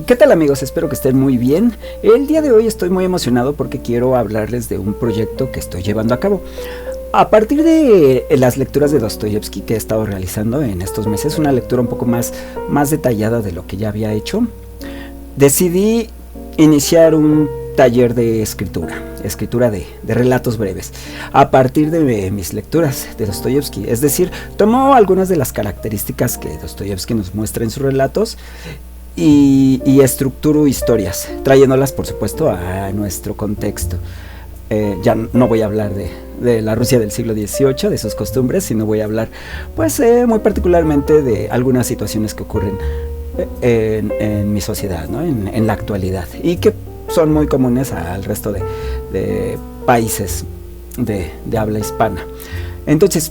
¿Qué tal, amigos? Espero que estén muy bien. El día de hoy estoy muy emocionado porque quiero hablarles de un proyecto que estoy llevando a cabo. A partir de las lecturas de Dostoyevsky que he estado realizando en estos meses, una lectura un poco más detallada de lo que ya había hecho, decidí iniciar un taller de escritura de relatos breves, a partir de mis lecturas de Dostoyevsky. Es decir, tomo algunas de las características que Dostoyevsky nos muestra en sus relatos y estructuro historias, trayéndolas por supuesto a nuestro contexto. Ya no voy a hablar de la Rusia del siglo XVIII, de sus costumbres, sino voy a hablar pues muy particularmente de algunas situaciones que ocurren en mi sociedad, ¿no? en la actualidad, y que son muy comunes al resto de países de habla hispana. Entonces,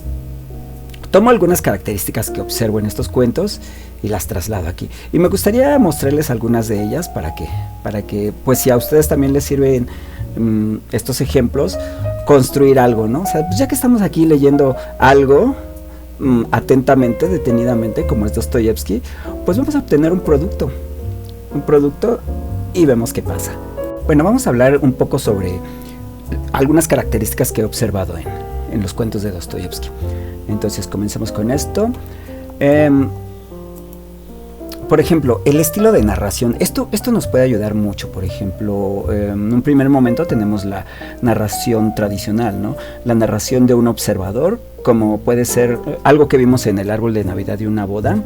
tomo algunas características que observo en estos cuentos y las traslado aquí. Y me gustaría mostrarles algunas de ellas para que pues si a ustedes también les sirven estos ejemplos, construir algo, ¿no? O sea, pues ya que estamos aquí leyendo algo atentamente, detenidamente, como es Dostoyevsky, pues vamos a obtener un producto y vemos qué pasa. Bueno, vamos a hablar un poco sobre algunas características que he observado en los cuentos de Dostoyevsky. Entonces comencemos con esto. Por ejemplo, el estilo de narración. Esto nos puede ayudar mucho. Por ejemplo, en un primer momento tenemos la narración tradicional, ¿no? La narración de un observador, como puede ser algo que vimos en el árbol de Navidad de una boda.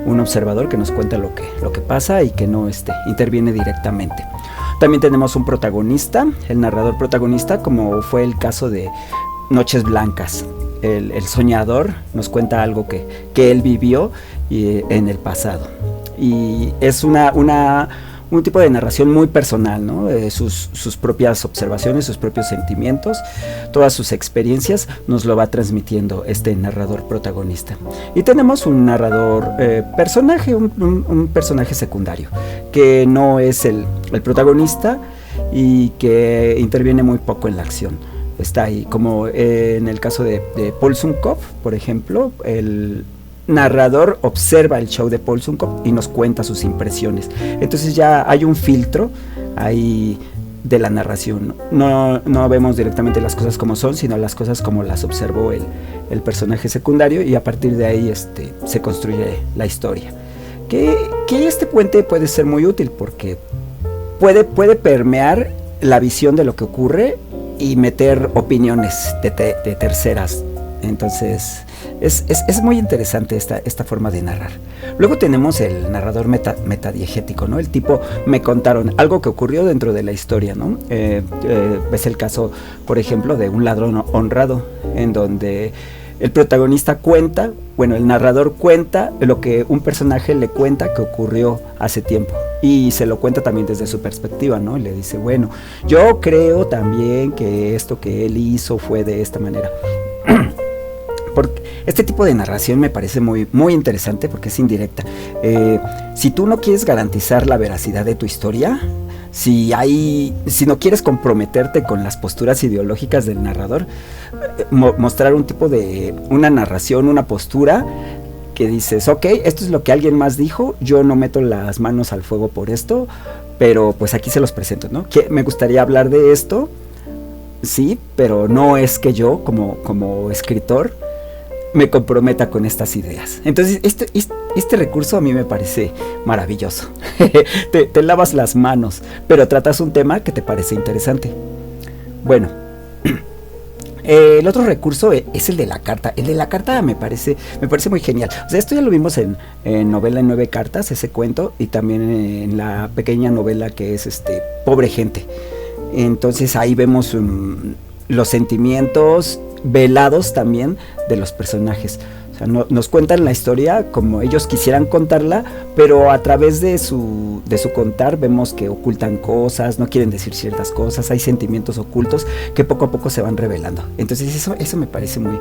Un observador que nos cuenta lo que pasa y que no interviene directamente. También tenemos un protagonista, el narrador protagonista, como fue el caso de Noches Blancas. El soñador nos cuenta algo que él vivió en el pasado. Y es un tipo de narración muy personal, ¿no? Sus propias observaciones, sus propios sentimientos, todas sus experiencias nos lo va transmitiendo este narrador protagonista. Y tenemos un narrador personaje, un personaje secundario, que no es el protagonista y que interviene muy poco en la acción. Está ahí, como en el caso de Paul Sunkov, por ejemplo. El narrador observa el show de Paul Sunkov y nos cuenta sus impresiones. Entonces ya hay un filtro ahí de la narración. No vemos directamente las cosas como son, sino las cosas como las observó el personaje secundario, y a partir de ahí se construye la historia. Que este puente puede ser muy útil porque puede permear la visión de lo que ocurre y meter opiniones de terceras. Entonces es muy interesante esta forma de narrar. Luego tenemos el narrador metadiegético, ¿no? El tipo me contaron algo que ocurrió dentro de la historia, ¿no? Es el caso, por ejemplo, de Un ladrón honrado, en donde el protagonista cuenta, el narrador cuenta lo que un personaje le cuenta que ocurrió hace tiempo, y se lo cuenta también desde su perspectiva, ¿no? Y le dice, bueno, yo creo también que esto que él hizo fue de esta manera. Porque este tipo de narración me parece muy, muy interesante porque es indirecta. Si tú no quieres garantizar la veracidad de tu historia, si no quieres comprometerte con las posturas ideológicas del narrador, mostrar un tipo de una narración, una postura que dices, ok, esto es lo que alguien más dijo, yo no meto las manos al fuego por esto, pero pues aquí se los presento, ¿no? Que me gustaría hablar de esto, sí, pero no es que yo como escritor me comprometa con estas ideas. Entonces este recurso a mí me parece maravilloso. te lavas las manos, pero tratas un tema que te parece interesante. Bueno, el otro recurso es el de la carta. El de la carta me parece muy genial. O sea, esto ya lo vimos en Novela en 9 cartas, ese cuento, y también en la pequeña novela que es Pobre gente. Entonces ahí vemos los sentimientos velados también de los personajes. O sea, nos cuentan la historia como ellos quisieran contarla, pero a través de su contar vemos que ocultan cosas, no quieren decir ciertas cosas, hay sentimientos ocultos que poco a poco se van revelando. Entonces eso me parece muy,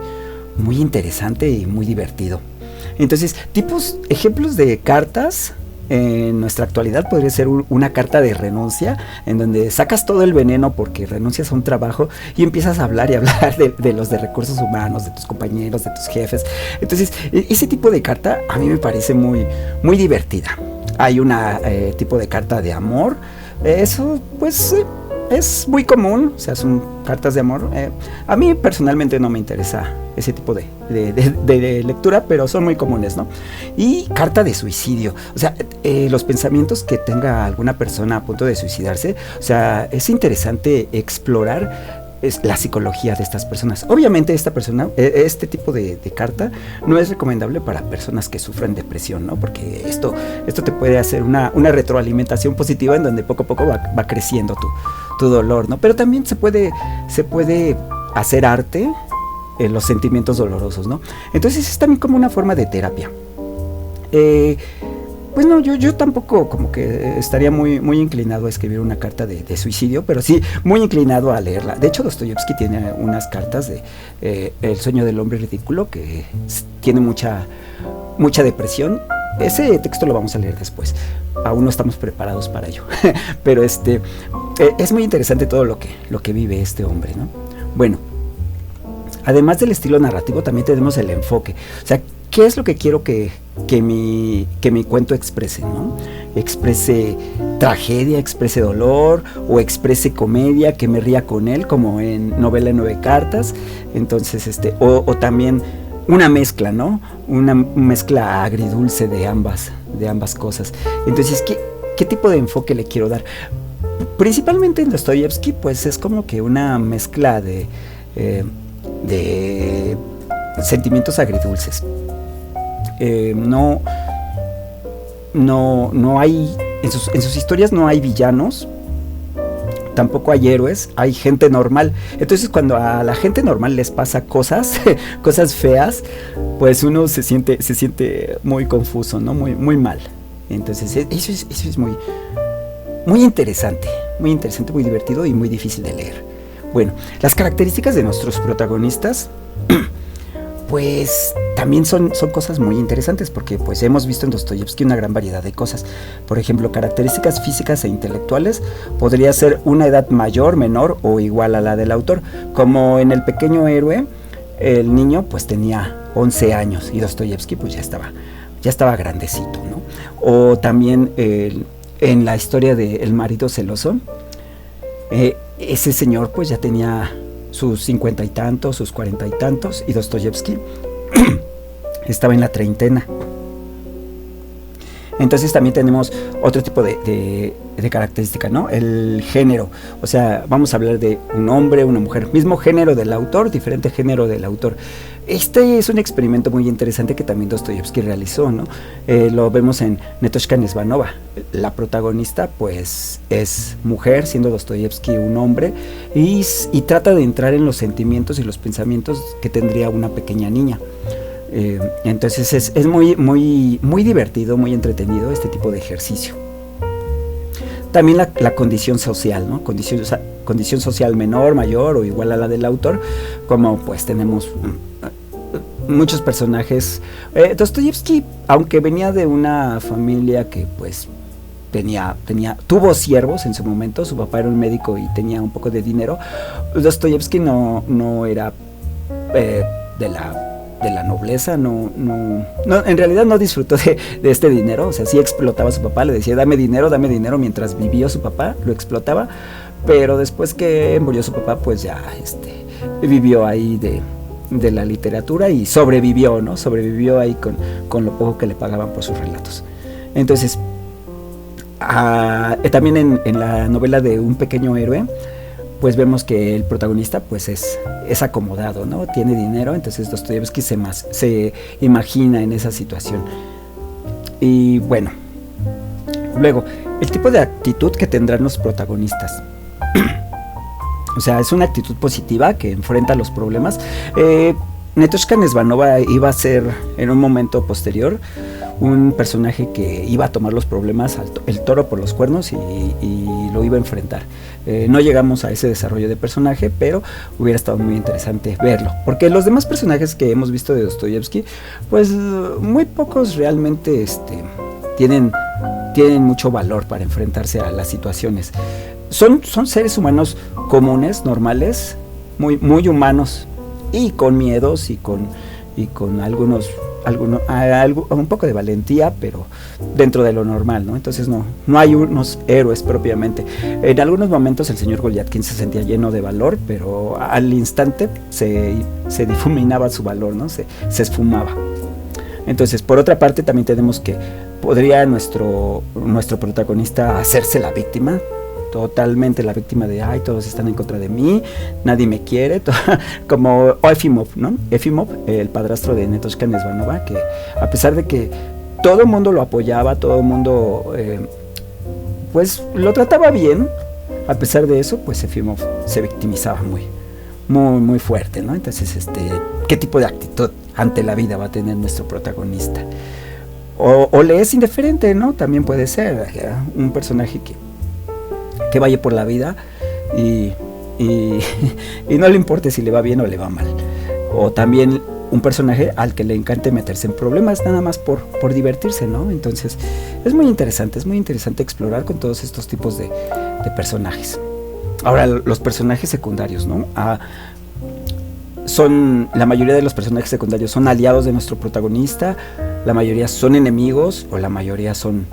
muy interesante y muy divertido. Entonces, ejemplos de cartas en nuestra actualidad podría ser una carta de renuncia, en donde sacas todo el veneno porque renuncias a un trabajo y empiezas a hablar y hablar de los de recursos humanos, de tus compañeros, de tus jefes. Entonces, ese tipo de carta a mí me parece muy, muy divertida. hay una tipo de carta de amor. Eso pues es muy común, o sea, son cartas de amor. A mí personalmente no me interesa ese tipo de lectura, pero son muy comunes, ¿no? Y carta de suicidio, o sea, los pensamientos que tenga alguna persona a punto de suicidarse, o sea, es interesante explorar la psicología de estas personas. Obviamente esta persona, este tipo de carta no es recomendable para personas que sufren depresión, ¿no? Porque esto te puede hacer una retroalimentación positiva en donde poco a poco va creciendo tu dolor, ¿no? Pero también se puede hacer arte en los sentimientos dolorosos, ¿no? Entonces es también como una forma de terapia. Pues no, yo tampoco como que estaría muy inclinado a escribir una carta de suicidio, pero sí muy inclinado a leerla. De hecho, Dostoyevsky tiene unas cartas de El sueño del hombre ridículo, que tiene mucha depresión. Ese texto lo vamos a leer después. Aún no estamos preparados para ello. Pero es muy interesante todo lo que vive este hombre, ¿no? Bueno, además del estilo narrativo, también tenemos el enfoque. O sea, ¿qué es lo que quiero que mi cuento exprese, ¿no? Exprese tragedia, exprese dolor, o exprese comedia, que me ría con él, como en Novela en 9 cartas. Entonces, o también una mezcla, ¿no? Una mezcla agridulce de ambas cosas. Entonces, ¿qué tipo de enfoque le quiero dar? Principalmente en Dostoyevsky, pues es como que una mezcla de sentimientos agridulces. No hay, en sus historias no hay villanos, tampoco hay héroes, hay gente normal. Entonces cuando a la gente normal les pasa cosas feas, pues uno se siente muy confuso, ¿no? Muy mal. Entonces eso es muy interesante, muy divertido y muy difícil de leer. Bueno, las características de nuestros protagonistas pues también son cosas muy interesantes, porque pues hemos visto en Dostoyevsky una gran variedad de cosas. Por ejemplo, características físicas e intelectuales, podría ser una edad mayor, menor o igual a la del autor. Como en El pequeño héroe, el niño pues tenía 11 años y Dostoyevsky pues ya estaba grandecito, ¿no? O también en la historia de El marido celoso, ese señor pues ya tenía sus 50 y tantos, sus 40 y tantos, y Dostoyevsky estaba en la treintena. Entonces también tenemos otro tipo de característica, ¿no? El género, o sea, vamos a hablar de un hombre, una mujer, mismo género del autor, diferente género del autor. Este es un experimento muy interesante que también Dostoyevsky realizó, ¿no? Lo vemos en Netoshka Nesvanova. La protagonista pues es mujer, siendo Dostoyevsky un hombre, y trata de entrar en los sentimientos y los pensamientos que tendría una pequeña niña. Entonces es muy divertido, muy entretenido este tipo de ejercicio. También la condición social, ¿no? Condición social menor, mayor o igual a la del autor, como pues tenemos muchos personajes. Dostoyevsky, aunque venía de una familia que pues tuvo siervos en su momento, su papá era un médico y tenía un poco de dinero, Dostoyevsky no era de la nobleza, no, en realidad no disfrutó de este dinero. O sea, sí explotaba a su papá, le decía dame dinero, mientras vivió su papá, lo explotaba, pero después que murió su papá, pues ya vivió ahí de la literatura y sobrevivió, ¿no? Sobrevivió ahí con lo poco que le pagaban por sus relatos. Entonces, también en la novela de Un pequeño héroe, pues vemos que el protagonista pues es acomodado, ¿no? Tiene dinero, entonces Dostoyevsky se imagina en esa situación. Y bueno, luego, el tipo de actitud que tendrán los protagonistas. O sea, es una actitud positiva que enfrenta los problemas. Netoshka Nesvanova iba a ser, en un momento posterior, un personaje que iba a tomar los problemas, el toro por los cuernos, y lo iba a enfrentar. No llegamos a ese desarrollo de personaje, pero hubiera estado muy interesante verlo, porque los demás personajes que hemos visto de Dostoyevsky, pues muy pocos realmente tienen mucho valor para enfrentarse a las situaciones. Son seres humanos comunes, normales, muy humanos, y con miedos y con un poco de valentía, pero dentro de lo normal, ¿no? Entonces no hay unos héroes propiamente. En algunos momentos el señor Goliathkin se sentía lleno de valor, pero al instante se difuminaba su valor, ¿no? Se esfumaba. Entonces, por otra parte, también tenemos que podría nuestro protagonista hacerse la víctima, totalmente la víctima de, ay, todos están en contra de mí, nadie me quiere, como Efimov, ¿no? Efimov, el padrastro de Netochka Nesvanova, que a pesar de que todo el mundo lo apoyaba, todo el mundo pues lo trataba bien, a pesar de eso, pues Efimov se victimizaba muy fuerte, ¿no? Entonces, ¿qué tipo de actitud ante la vida va a tener nuestro protagonista? O le es indiferente, ¿no? También puede ser un personaje que vaya por la vida y no le importe si le va bien o le va mal. O también un personaje al que le encante meterse en problemas nada más por divertirse, ¿no? Entonces es muy interesante explorar con todos estos tipos de personajes. Ahora, los personajes secundarios, ¿no? La mayoría de los personajes secundarios son aliados de nuestro protagonista, la mayoría son enemigos o la mayoría son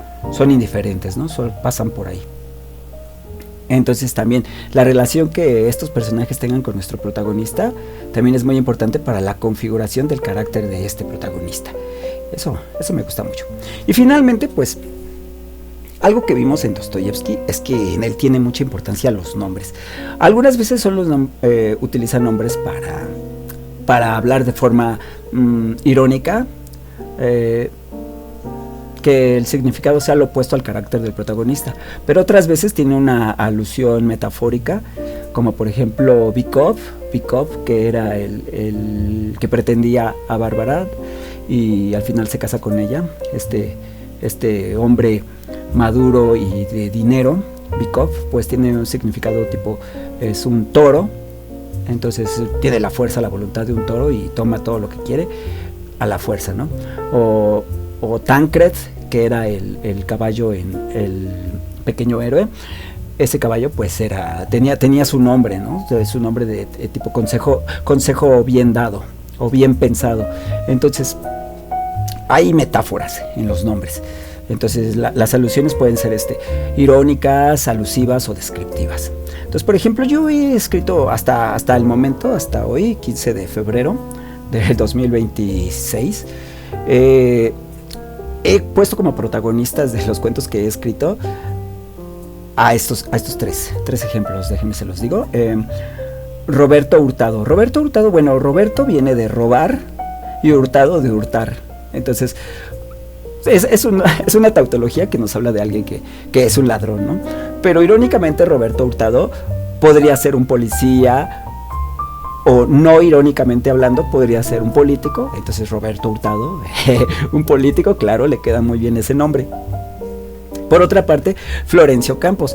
indiferentes, ¿no? Solo pasan por ahí. Entonces también la relación que estos personajes tengan con nuestro protagonista también es muy importante para la configuración del carácter de este protagonista. Eso me gusta mucho. Y finalmente, pues, algo que vimos en Dostoyevsky es que en él tiene mucha importancia los nombres. Algunas veces solo utiliza nombres para hablar de forma irónica, que el significado sea lo opuesto al carácter del protagonista, pero otras veces tiene una alusión metafórica, como por ejemplo Bykov, que era el que pretendía a Bárbara y al final se casa con ella, este hombre maduro y de dinero. Bykov pues tiene un significado tipo, es un toro, entonces tiene la fuerza, la voluntad de un toro y toma todo lo que quiere a la fuerza, ¿no? O Tancred, que era el caballo en El Pequeño Héroe. Ese caballo pues tenía su nombre, ¿no? Su nombre de tipo consejo bien dado o bien pensado. Entonces hay metáforas en los nombres. Entonces las alusiones pueden ser irónicas, alusivas o descriptivas. Entonces, por ejemplo, yo he escrito hasta el momento, hasta hoy, 15 de febrero del 2026, he puesto como protagonistas de los cuentos que he escrito a estos tres ejemplos, déjenme se los digo. Roberto Hurtado. Bueno, Roberto viene de robar y Hurtado de hurtar. Entonces, es una tautología que nos habla de alguien que es un ladrón, ¿no? Pero irónicamente Roberto Hurtado podría ser un policía, o no irónicamente hablando, podría ser un político. Entonces Roberto Hurtado, un político, claro, le queda muy bien ese nombre. Por otra parte, Florencio Campos,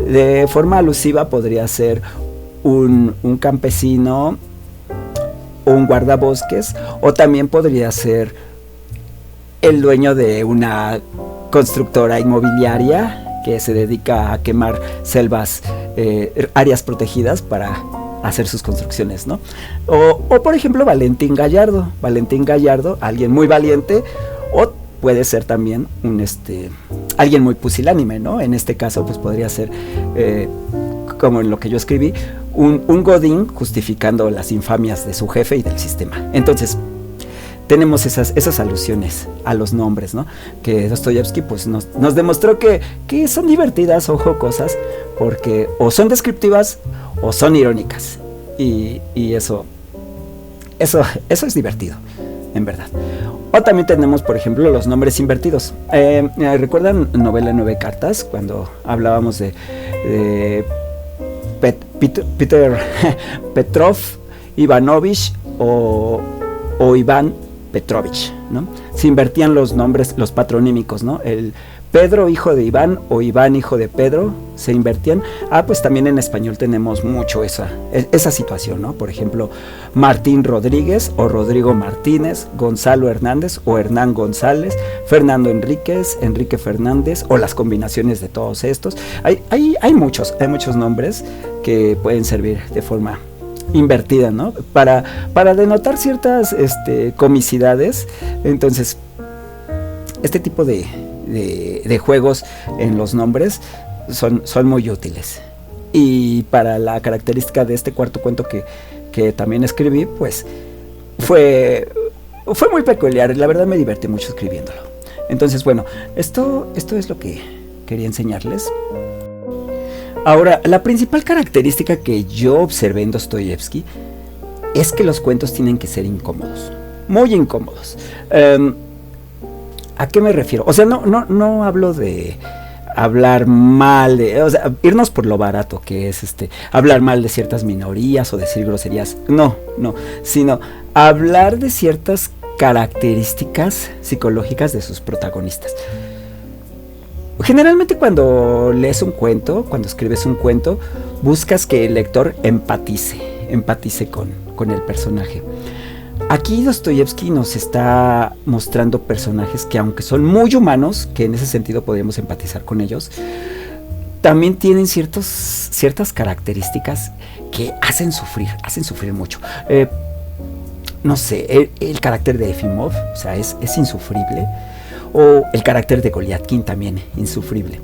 de forma alusiva podría ser un campesino o un guardabosques, o también podría ser el dueño de una constructora inmobiliaria que se dedica a quemar selvas, áreas protegidas para hacer sus construcciones, ¿no? O por ejemplo Valentín Gallardo, alguien muy valiente, o puede ser también alguien muy pusilánime, ¿no? En este caso pues podría ser, como en lo que yo escribí, un godín justificando las infamias de su jefe y del sistema. Entonces tenemos esas alusiones a los nombres, ¿no? Que Dostoyevsky pues nos demostró que son divertidas o jocosas, porque o son descriptivas o son irónicas, y eso es divertido, en verdad. O también tenemos, por ejemplo, los nombres invertidos. ¿Recuerdan novela 9 cartas? Cuando hablábamos de Peter Petrov, Ivanovich o Iván Petrovich, ¿no? Se invertían los nombres, los patronímicos, ¿no? El Pedro hijo de Iván o Iván hijo de Pedro se invertían. Pues también en español tenemos mucho esa situación, ¿no? Por ejemplo, Martín Rodríguez o Rodrigo Martínez, Gonzalo Hernández o Hernán González, Fernando Enríquez, Enrique Fernández, o las combinaciones de todos estos. Hay muchos nombres que pueden servir de forma invertida, ¿no? Para denotar ciertas comicidades. Entonces, este tipo de juegos en los nombres son muy útiles. Y para la característica de este cuarto cuento que también escribí, pues fue muy peculiar. La verdad me divertí mucho escribiéndolo. Entonces, bueno, esto es lo que quería enseñarles. Ahora, la principal característica que yo observé en Dostoyevsky es que los cuentos tienen que ser incómodos, muy incómodos. ¿A qué me refiero? O sea, no hablo de hablar mal, o sea, irnos por lo barato, que es hablar mal de ciertas minorías o decir groserías. No, sino hablar de ciertas características psicológicas de sus protagonistas. Generalmente cuando lees un cuento, cuando escribes un cuento, buscas que el lector empatice con el personaje. Aquí Dostoyevsky nos está mostrando personajes que, aunque son muy humanos, que en ese sentido podríamos empatizar con ellos, también tienen ciertas características que hacen sufrir mucho. No sé, el carácter de Efimov, o sea, es insufrible. O el carácter de Goliathkin también insufrible.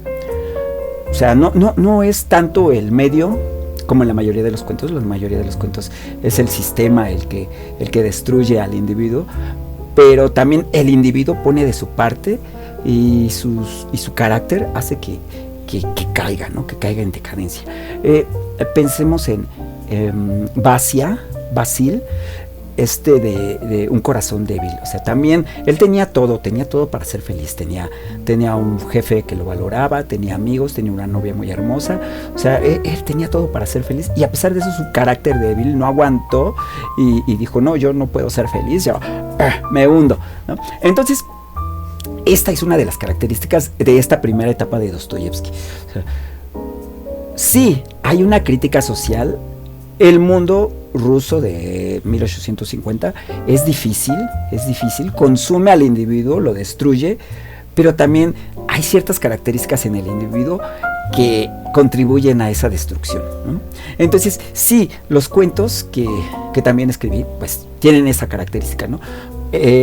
O sea, no es tanto el medio como en la mayoría de los cuentos. La mayoría de los cuentos es el sistema el que destruye al individuo, pero también el individuo pone de su parte y su carácter hace que caiga, ¿no? Que caiga en decadencia. Pensemos en Basil, de un corazón débil. O sea, también él tenía todo para ser feliz. Tenía un jefe que lo valoraba, tenía amigos, tenía una novia muy hermosa. O sea, él tenía todo para ser feliz, y a pesar de eso su carácter débil no aguantó y dijo, no, yo no puedo ser feliz, yo me hundo, ¿no? Entonces, esta es una de las características de esta primera etapa de Dostoyevsky. O sea, sí, hay una crítica social. El mundo ruso de 1850 es difícil, consume al individuo, lo destruye, pero también hay ciertas características en el individuo que contribuyen a esa destrucción, ¿no? Entonces, sí, los cuentos que también escribí, pues tienen esa característica, ¿no?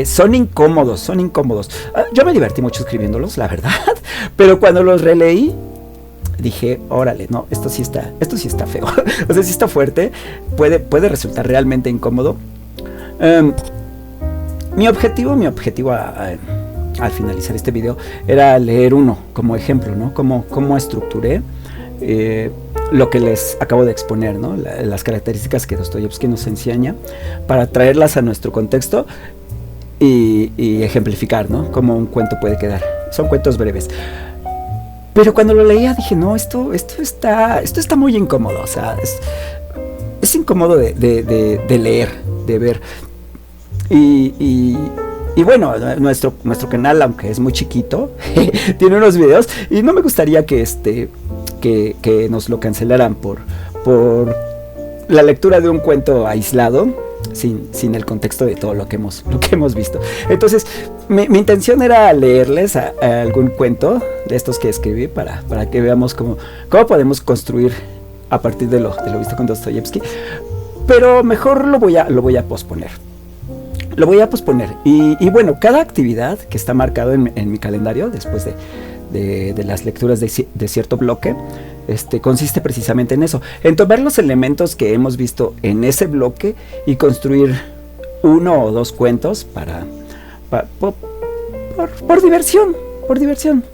Son incómodos. Yo me divertí mucho escribiéndolos, la verdad, pero cuando los releí, dije, órale, no, esto sí está feo. O sea, sí está fuerte, puede resultar realmente incómodo. Mi objetivo al finalizar este video era leer uno como ejemplo, ¿no? Cómo estructuré lo que les acabo de exponer, ¿no? Las características que Dostoyevsky nos enseña, para traerlas a nuestro contexto y ejemplificar, ¿no? Cómo un cuento puede quedar. Son cuentos breves. Pero cuando lo leía dije, no, esto está muy incómodo. O sea, es incómodo de leer, de ver. Y bueno, nuestro canal, aunque es muy chiquito, tiene unos videos, y no me gustaría que nos lo cancelaran por la lectura de un cuento aislado, sin el contexto de todo lo que hemos visto. Entonces, mi intención era leerles algún cuento de estos que escribí para que veamos cómo podemos construir a partir de lo visto con Dostoyevsky. Pero mejor lo voy a posponer. Y bueno, cada actividad que está marcado en mi calendario, después de las lecturas de cierto bloque, consiste precisamente en eso, en tomar los elementos que hemos visto en ese bloque y construir uno o dos cuentos por diversión,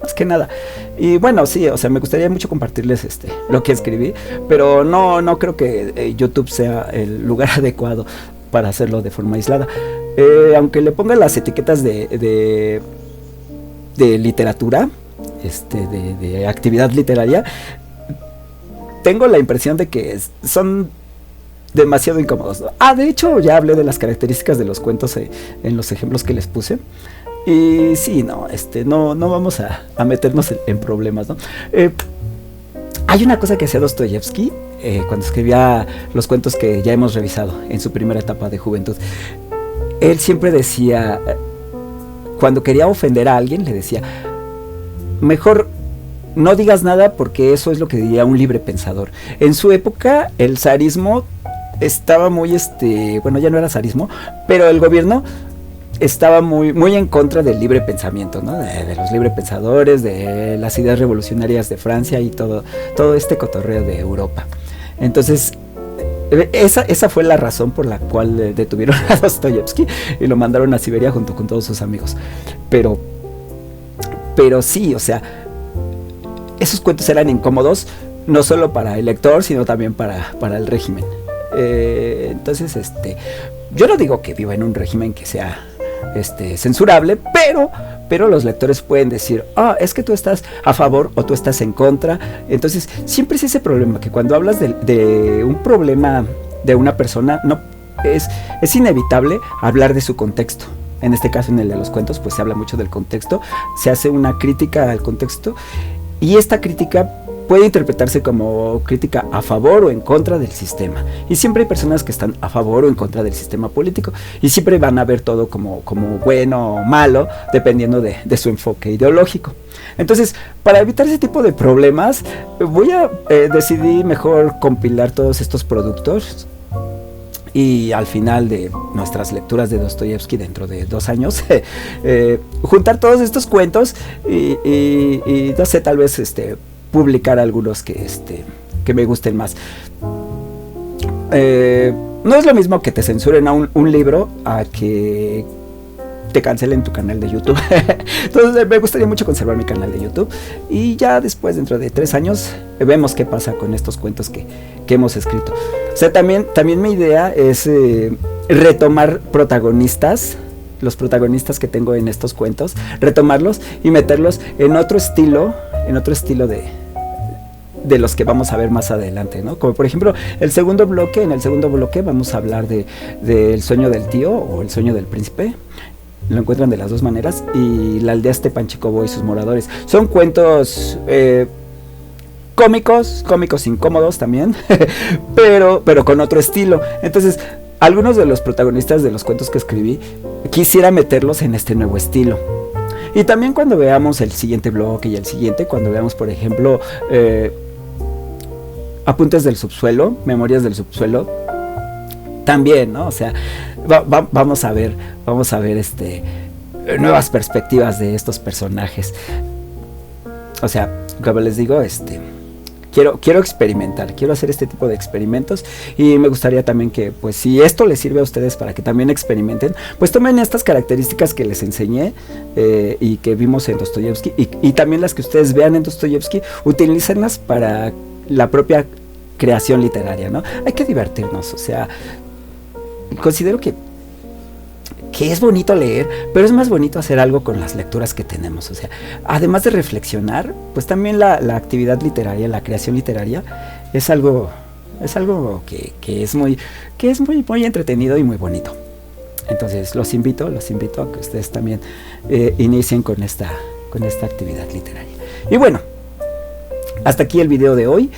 más que nada. Y bueno, sí, o sea, me gustaría mucho compartirles lo que escribí, pero no creo que YouTube sea el lugar adecuado para hacerlo de forma aislada. Aunque le ponga las etiquetas de literatura, de actividad literaria, tengo la impresión de que son demasiado incómodos, ¿no? De hecho, ya hablé de las características de los cuentos en los ejemplos que les puse. Y sí, no vamos a meternos en problemas, ¿no? Hay una cosa que hacía Dostoyevsky cuando escribía los cuentos que ya hemos revisado en su primera etapa de juventud. Él siempre decía, cuando quería ofender a alguien, le decía, mejor no digas nada, porque eso es lo que diría un libre pensador. En su época, el zarismo estaba muy, bueno, ya no era zarismo, pero el gobierno estaba muy en contra del libre pensamiento, ¿no? De los libre pensadores, de las ideas revolucionarias de Francia y todo este cotorreo de Europa. Entonces, esa fue la razón por la cual detuvieron a Dostoyevsky y lo mandaron a Siberia junto con todos sus amigos. Pero sí, o sea, esos cuentos eran incómodos, no solo para el lector, sino también para el régimen. Entonces, yo no digo que viva en un régimen que sea censurable, pero los lectores pueden decir, es que tú estás a favor o tú estás en contra. Entonces siempre es ese problema, que cuando hablas de un problema de una persona, no es inevitable hablar de su contexto. En este caso, en el de los cuentos, pues se habla mucho del contexto, se hace una crítica al contexto, y esta crítica puede interpretarse como crítica a favor o en contra del sistema. Y siempre hay personas que están a favor o en contra del sistema político. Y siempre van a ver todo como bueno o malo, dependiendo de su enfoque ideológico. Entonces, para evitar ese tipo de problemas, voy a decidir mejor compilar todos estos productos. Y al final de nuestras lecturas de Dostoyevsky dentro de 2 años, juntar todos estos cuentos y no sé, tal vez publicar algunos que me gusten más. No es lo mismo que te censuren a un libro a que te cancelen tu canal de YouTube. Entonces me gustaría mucho conservar mi canal de YouTube, y ya después, dentro de 3 años, vemos qué pasa con estos cuentos que hemos escrito. O sea, también mi idea es retomar protagonistas, los protagonistas que tengo en estos cuentos, retomarlos y meterlos en otro estilo de los que vamos a ver más adelante, ¿no? Como por ejemplo, en el segundo bloque vamos a hablar del sueño del tío o el sueño del príncipe. Lo encuentran de las dos maneras. Y la aldea Stepanchikovo y sus moradores. Son cuentos cómicos incómodos también, pero con otro estilo. Entonces, algunos de los protagonistas de los cuentos que escribí, quisiera meterlos en este nuevo estilo. Y también cuando veamos el siguiente bloque y el siguiente, cuando veamos, por ejemplo, Apuntes del subsuelo, Memorias del subsuelo, también, ¿no? O sea, vamos a ver nuevas perspectivas de estos personajes. O sea, como les digo, quiero experimentar, quiero hacer este tipo de experimentos, y me gustaría también que, pues, si esto les sirve a ustedes para que también experimenten, pues tomen estas características que les enseñé y que vimos en Dostoyevsky, y también las que ustedes vean en Dostoyevsky, utilícenlas para la propia creación literaria, ¿no? Hay que divertirnos, o sea, considero que es bonito leer, pero es más bonito hacer algo con las lecturas que tenemos. O sea, además de reflexionar, pues también la actividad literaria, la creación literaria, es algo que es muy entretenido y muy bonito. Entonces los invito a que ustedes también inicien con esta actividad literaria. Y bueno, hasta aquí el video de hoy.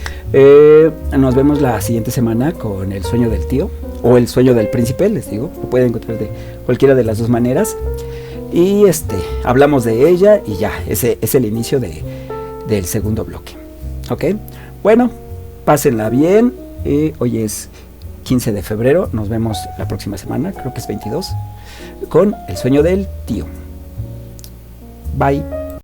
Nos vemos la siguiente semana con el sueño del tío o el sueño del príncipe, les digo. Lo pueden encontrar de cualquiera de las dos maneras. Y hablamos de ella y ya, ese es el inicio del segundo bloque. ¿Ok? Bueno, pásenla bien. Hoy es 15 de febrero. Nos vemos la próxima semana, creo que es 22, con el sueño del tío. Bye.